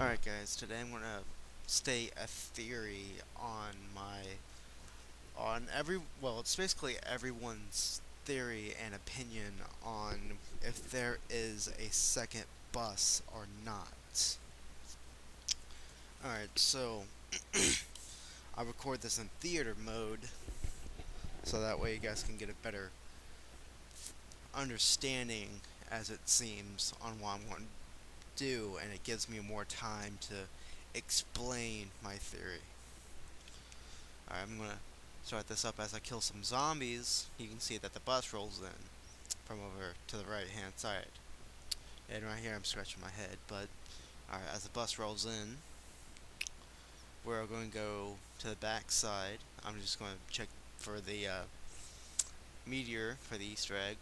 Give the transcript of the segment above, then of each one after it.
Alright guys, today I'm gonna state a theory it's basically everyone's theory and opinion on if there is a second bus or not. Alright, so I record this in theater mode so that way you guys can get a better understanding, as it seems, on what I'm going to do, and it gives me more time to explain my theory. Alright, I'm gonna start this up as I kill some zombies. You can see that the bus rolls in from over to the right hand side. And right here I'm scratching my head, but alright, as the bus rolls in, we're going to go to the back side. I'm just going to check for the meteor for the Easter egg.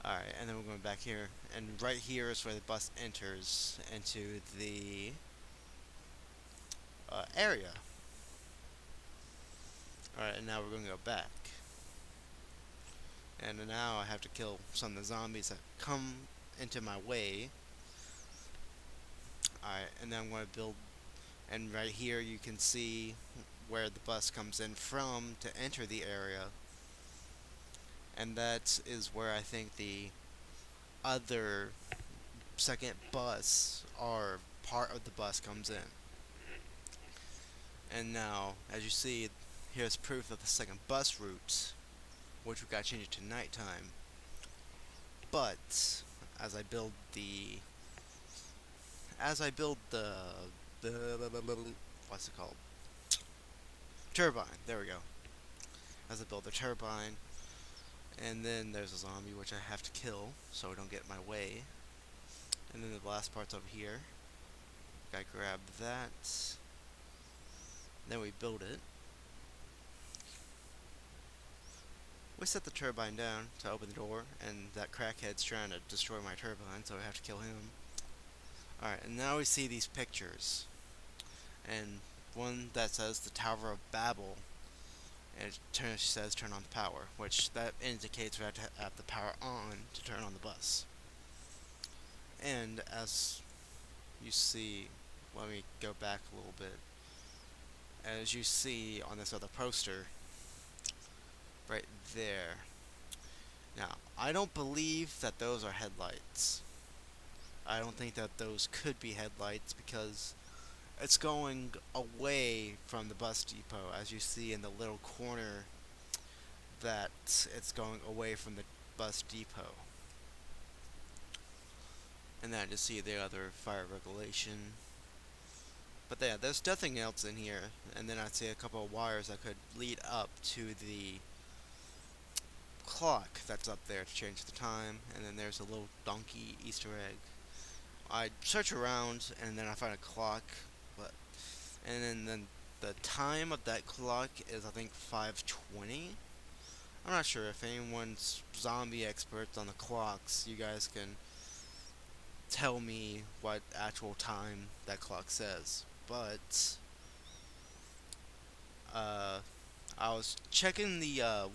Alright, and then we're going back here, and right here is where the bus enters into the area. Alright, and now we're going to go back. And now I have to kill some of the zombies that come into my way. Alright, and then I'm going to build, and right here you can see where the bus comes in from to enter the area. And that is where I think the other second bus, or part of the bus, comes in. And now, as you see, here's proof of the second bus route, which we got to change it to nighttime. But as I build the what's it called? Turbine. There we go. As I build the turbine, and then there's a zombie which I have to kill so it don't get in my way. And then the last part's over here. Gotta grab that. Then we build it. We set the turbine down to open the door, and that crackhead's trying to destroy my turbine, so I have to kill him. Alright, and now we see these pictures. And one that says the Tower of Babel, and it says turn on the power, which that indicates we have to have the power on to turn on the bus. And as you see, let me go back a little bit. As you see on this other poster, right there. Now, I don't believe that those are headlights. I don't think that those could be headlights because it's going away from the bus depot. As you see in the little corner, that it's going away from the bus depot. And then I just see the other fire regulation. But yeah, there's nothing else in here. And then I see a couple of wires that could lead up to the clock that's up there to change the time. And then there's a little donkey Easter egg. I search around and then I find a clock, and then the time of that clock is, I think, 5:20. I'm not sure if anyone's zombie experts on the clocks. You guys can tell me what actual time that clock says. But I was checking the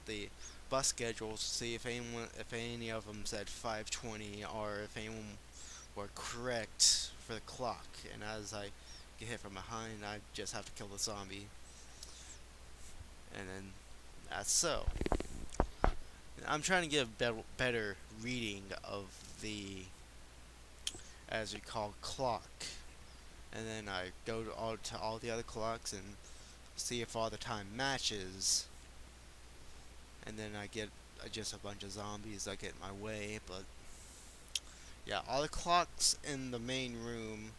the bus schedules to see if any of them said 5:20, or if anyone were correct for the clock. And as I get hit from behind, I just have to kill the zombie. And then that's so. I'm trying to get a better reading of the, as you call, clock. And then I go to all the other clocks and see if all the time matches. And then I get just a bunch of zombies that get in my way. But yeah, all the clocks in the main room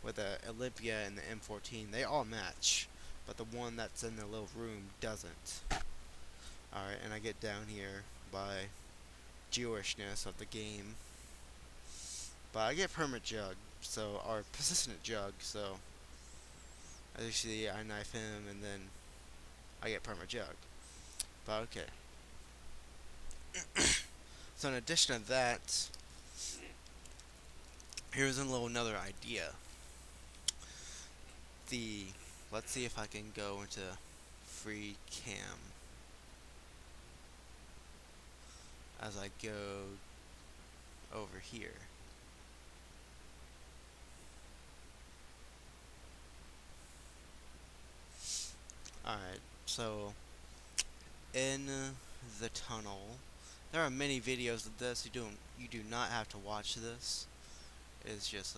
with the Olympia and the M14, they all match, but the one that's in the little room doesn't. Alright, and I get down here by Jewishness of the game, but I get perma jug, or persistent jug, so as you see, I knife him and then I get perma jug. But okay. So in addition to that, here's another idea. Let's see if I can go into free cam as I go over here. Alright, so in the tunnel, there are many videos of this. You do not have to watch this. It's just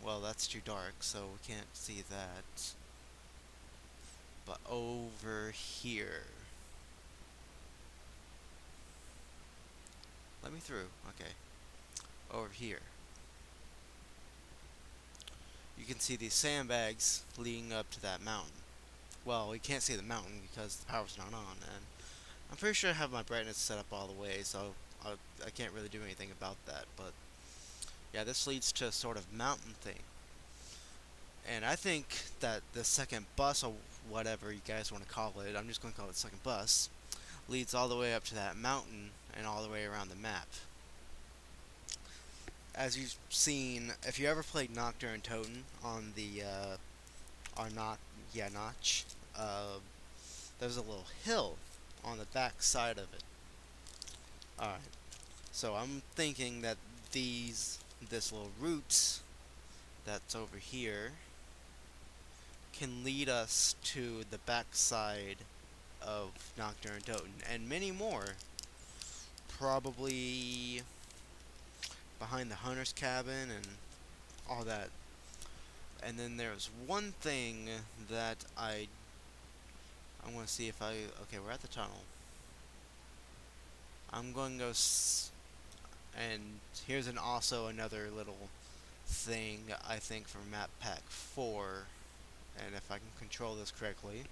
well, that's too dark, so we can't see that. But over here, let me through. Okay, over here, you can see these sandbags leading up to that mountain. Well, you can't see the mountain because the power's not on, and I'm pretty sure I have my brightness set up all the way, so I can't really do anything about that. But yeah, this leads to a sort of mountain thing. And I think that the second bus, or whatever you guys want to call it, I'm just going to call it second bus, leads all the way up to that mountain and all the way around the map. As you've seen, if you ever played Nocturne Toten on the, or not, yeah, Notch, there's a little hill on the back side of it. Alright, so I'm thinking that this little route that's over here can lead us to the backside of Nocturne Toten, and many more. Probably behind the hunter's cabin and all that. And then there's one thing that I want to see if okay, we're at the tunnel. I'm going to go and here's also another little thing I think for map pack 4, and if I can control this correctly.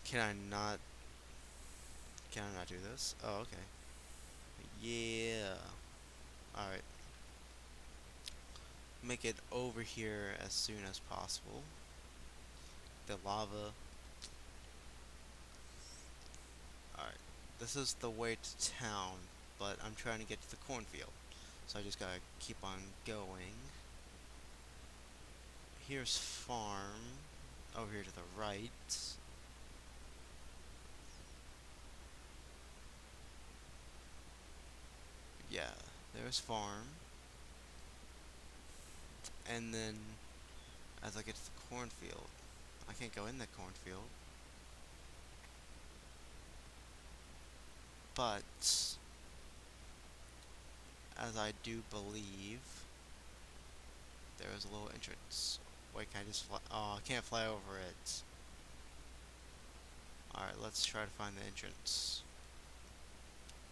Can I not do this? Oh, okay. Yeah. Alright. Make it over here as soon as possible. The lava. Alright. This is the way to town, but I'm trying to get to the cornfield. So I just gotta keep on going. Here's farm. Over here to the right. Yeah, there's farm. And then, as I get to the cornfield, I can't go in the cornfield. But, as I do believe, there is a little entrance. Wait, can I just fly? Oh, I can't fly over it. Alright, let's try to find the entrance.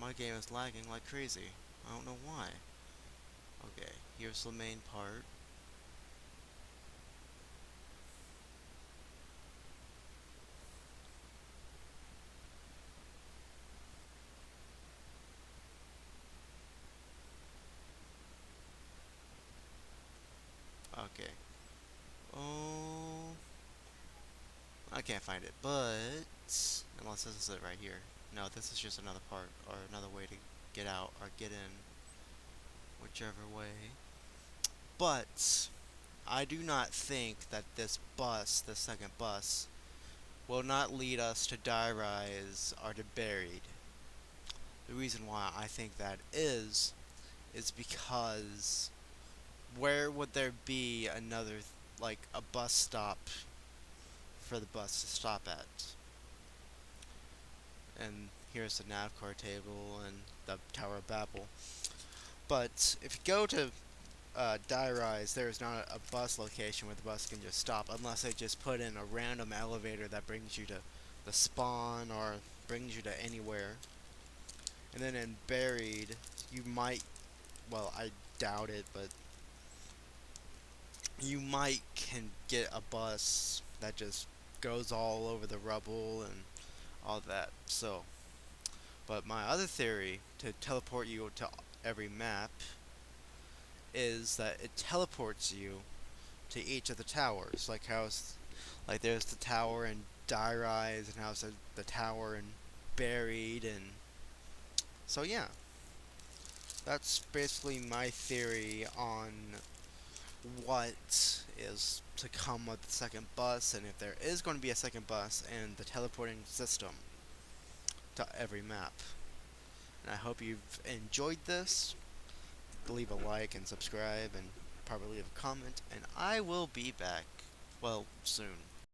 My game is lagging like crazy. I don't know why. Okay, here's the main part. Okay. Oh, I can't find it, but unless this is it right here. No, this is just another part or another way to get out or get in, whichever way. But I do not think that this bus, the second bus, will not lead us to Die Rise or to Buried. The reason why I think that is because where would there be another, like, a bus stop for the bus to stop at? And here's the Navcore table and the Tower of Babel. But if you go to Die Rise, there is not a bus location where the bus can just stop unless they just put in a random elevator that brings you to the spawn or brings you to anywhere. And then in Buried, you might, well, I doubt it, but you might can get a bus that just goes all over the rubble and all that. So, but my other theory to teleport you to every map is that it teleports you to each of the towers, like how like there's the tower in Die Rise, and how's the tower in Buried, and so yeah, that's basically my theory on what is to come with the second bus, and if there is going to be a second bus, and the teleporting system to every map. And I hope you've enjoyed this. Leave a like and subscribe, and probably leave a comment, and I will be back, well, soon.